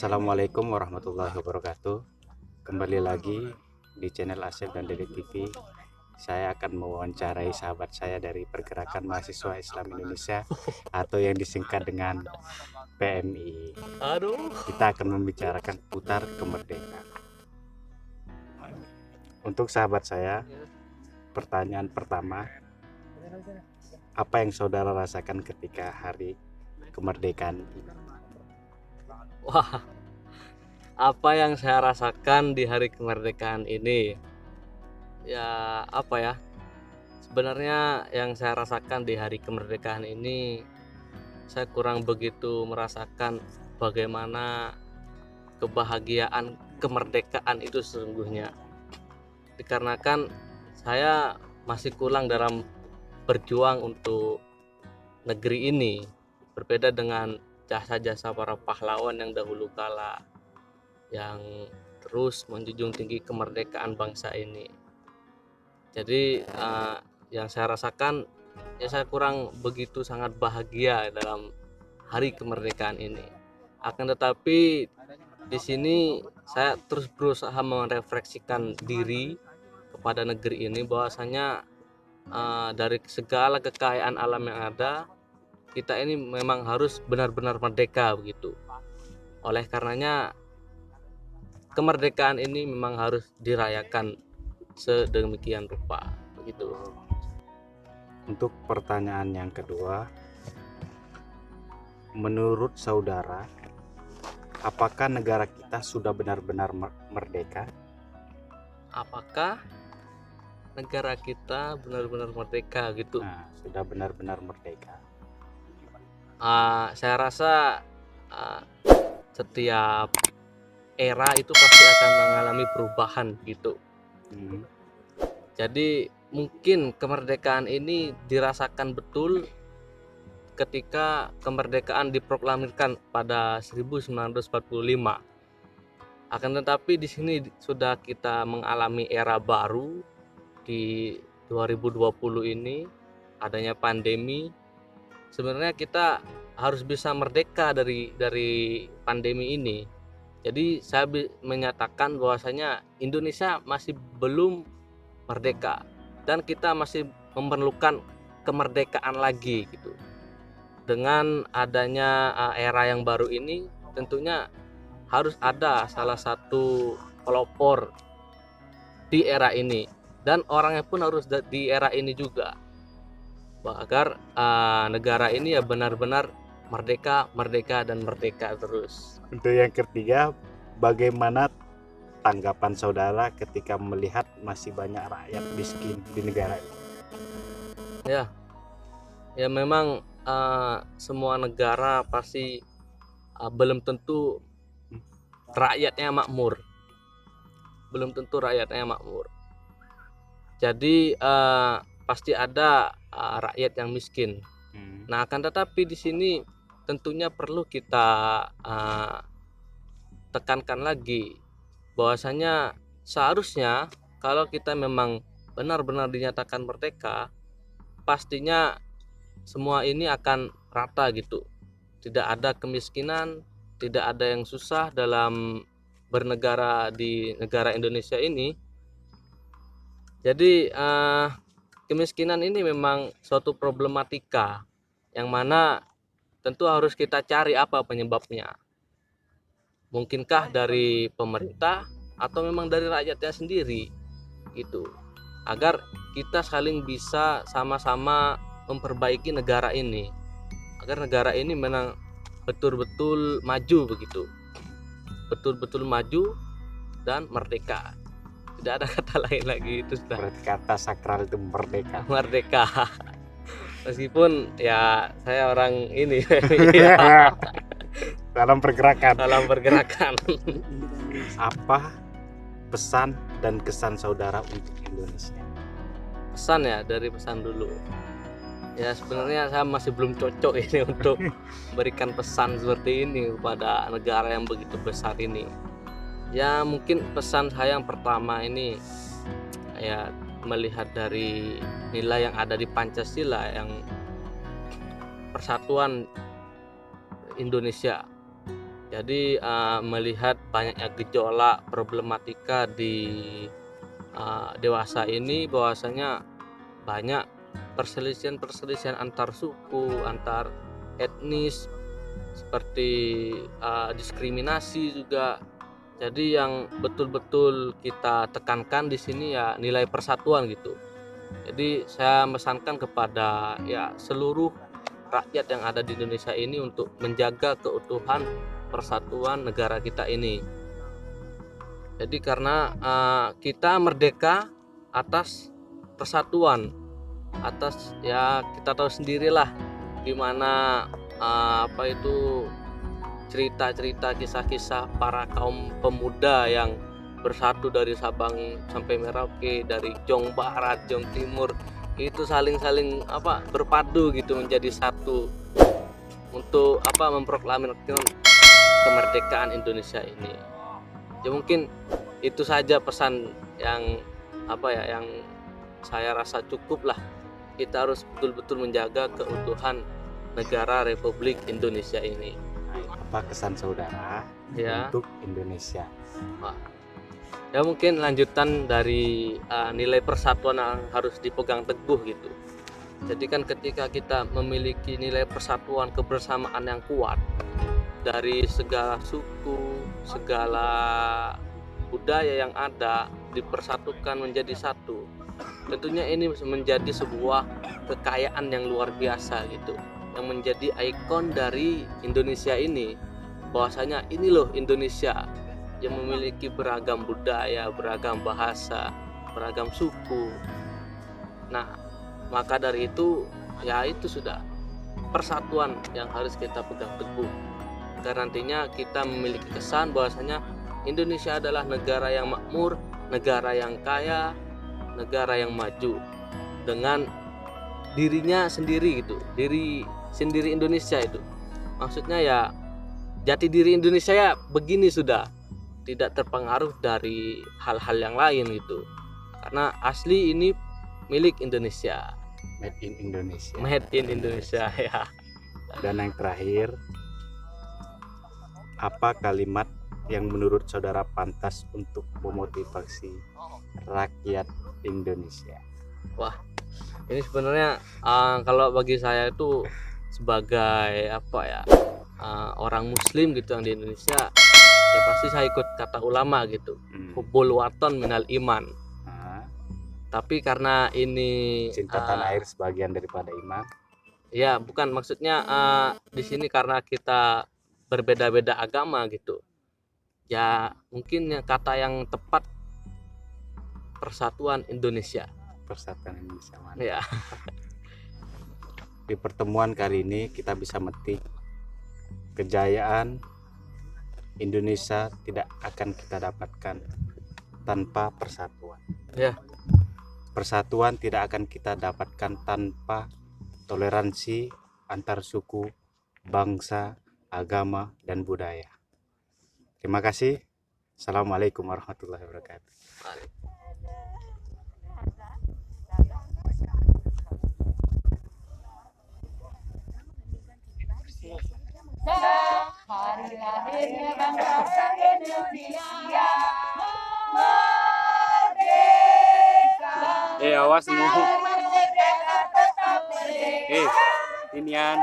Assalamualaikum warahmatullahi wabarakatuh. Kembali lagi di channel Asep dan Dede TV. Saya akan mewawancarai sahabat saya dari Pergerakan Mahasiswa Islam Indonesia atau yang disingkat dengan PMI. Kita akan membicarakan putar kemerdekaan. Untuk sahabat saya, pertanyaan pertama, apa yang saudara rasakan ketika hari kemerdekaan ini? Wah, apa yang saya rasakan di hari kemerdekaan ini? Ya, apa ya? Sebenarnya yang saya rasakan di hari kemerdekaan ini, saya kurang begitu merasakan bagaimana kebahagiaan kemerdekaan itu sesungguhnya. Dikarenakan saya masih kurang dalam berjuang untuk negeri ini, berbeda dengan jasa-jasa para pahlawan yang dahulu kala yang terus menjunjung tinggi kemerdekaan bangsa ini. Jadi yang saya rasakan, ya saya kurang begitu sangat bahagia dalam hari kemerdekaan ini. Akan tetapi di sini saya terus berusaha merefleksikan diri kepada negeri ini, bahwasanya dari segala kekayaan alam yang ada, kita ini memang harus benar-benar merdeka begitu. Oleh karenanya kemerdekaan ini memang harus dirayakan sedemikian rupa begitu. Untuk pertanyaan yang kedua, menurut saudara, apakah negara kita sudah benar-benar merdeka? Apakah negara kita benar-benar merdeka gitu? Nah, sudah benar-benar merdeka. Saya rasa setiap era itu pasti akan mengalami perubahan gitu. Jadi mungkin kemerdekaan ini dirasakan betul ketika kemerdekaan diproklamirkan pada 1945. Akan tetapi di sini sudah kita mengalami era baru di 2020 ini, adanya pandemi. Sebenarnya kita harus bisa merdeka dari pandemi ini. Jadi saya menyatakan bahwasanya Indonesia masih belum merdeka dan kita masih memerlukan kemerdekaan lagi gitu. Dengan adanya era yang baru ini, tentunya harus ada salah satu pelopor di era ini, dan orangnya pun harus di era ini juga, agar negara ini ya benar-benar merdeka dan merdeka terus. Untuk yang ketiga, bagaimana tanggapan saudara ketika melihat masih banyak rakyat miskin di negara ini? Ya memang semua negara pasti belum tentu rakyatnya makmur. Jadi pasti ada rakyat yang miskin. Nah, akan tetapi di sini tentunya perlu kita tekankan lagi bahwasanya seharusnya kalau kita memang benar-benar dinyatakan merdeka, pastinya semua ini akan rata gitu. Tidak ada kemiskinan, tidak ada yang susah dalam bernegara di negara Indonesia ini. Jadi kemiskinan ini memang suatu problematika yang mana tentu harus kita cari apa penyebabnya. Mungkinkah dari pemerintah atau memang dari rakyatnya sendiri gitu, agar kita saling bisa sama-sama memperbaiki negara ini, agar negara ini memang betul-betul maju begitu, betul-betul maju dan merdeka. Tidak ada kata lain lagi, itu sudah kata sakral itu merdeka. Meskipun ya saya orang ini dalam pergerakan. Apa pesan dan kesan saudara untuk Indonesia? Pesan ya, dari pesan dulu. Ya sebenarnya saya masih belum cocok ini untuk memberikan pesan seperti ini kepada negara yang begitu besar ini. Ya mungkin pesan saya yang pertama ini ya melihat dari nilai yang ada di Pancasila, yang persatuan Indonesia. Jadi melihat banyaknya gejolak problematika di dewasa ini, bahwasanya banyak perselisihan antar suku, antar etnis, seperti diskriminasi juga. Jadi yang betul-betul kita tekankan di sini ya nilai persatuan gitu. Jadi saya mesankan kepada ya seluruh rakyat yang ada di Indonesia ini untuk menjaga keutuhan persatuan negara kita ini. Jadi karena kita merdeka atas persatuan, atas ya kita tahu sendirilah gimana apa itu cerita-cerita, kisah-kisah para kaum pemuda yang bersatu dari Sabang sampai Merauke, dari Jong Barat, Jong Timur, itu saling apa berpadu gitu menjadi satu untuk apa memproklamirkan kemerdekaan Indonesia ini. Ya mungkin itu saja pesan yang apa ya yang saya rasa cukup lah. Kita harus betul-betul menjaga keutuhan negara Republik Indonesia ini. Apa kesan saudara Ya. untuk Indonesia? Ya mungkin lanjutan dari nilai persatuan yang harus dipegang teguh gitu. Jadi kan ketika kita memiliki nilai persatuan kebersamaan yang kuat dari segala suku, segala budaya yang ada dipersatukan menjadi satu. Tentunya ini menjadi sebuah kekayaan yang luar biasa gitu, yang menjadi ikon dari Indonesia ini. Bahwasanya ini loh Indonesia yang memiliki beragam budaya, beragam bahasa, beragam suku. Nah, maka dari itu ya itu sudah persatuan yang harus kita pegang teguh. Karena nantinya kita memiliki kesan bahwasanya Indonesia adalah negara yang makmur, negara yang kaya, negara yang maju dengan dirinya sendiri gitu, diri sendiri Indonesia itu. Maksudnya ya jati diri Indonesia ya begini sudah, tidak terpengaruh dari hal-hal yang lain gitu. Karena asli ini milik Indonesia. Made in Indonesia. Made in Indonesia ya. Dan yang terakhir, apa kalimat yang menurut saudara pantas untuk memotivasi rakyat Indonesia? Wah, ini sebenarnya kalau bagi saya itu sebagai apa ya orang Muslim gitu yang di Indonesia, ya pasti saya ikut kata ulama gitu. Hubbul waton minal iman. Tapi karena ini cinta tanah air sebagian daripada iman. Ya, bukan maksudnya di sini karena kita berbeda-beda agama gitu. Ya, mungkin kata yang tepat persatuan Indonesia. Persatuan Indonesia. Ya. Di pertemuan kali ini kita bisa metik kejayaan Indonesia tidak akan kita dapatkan tanpa persatuan. Ya. Persatuan tidak akan kita dapatkan tanpa toleransi antar suku, bangsa, agama, dan budaya. Terima kasih. Assalamualaikum warahmatullahi wabarakatuh. Hari lahirnya bangsa Indonesia merdeka. Awas mu. Merdeka tetap merdeka. Inian.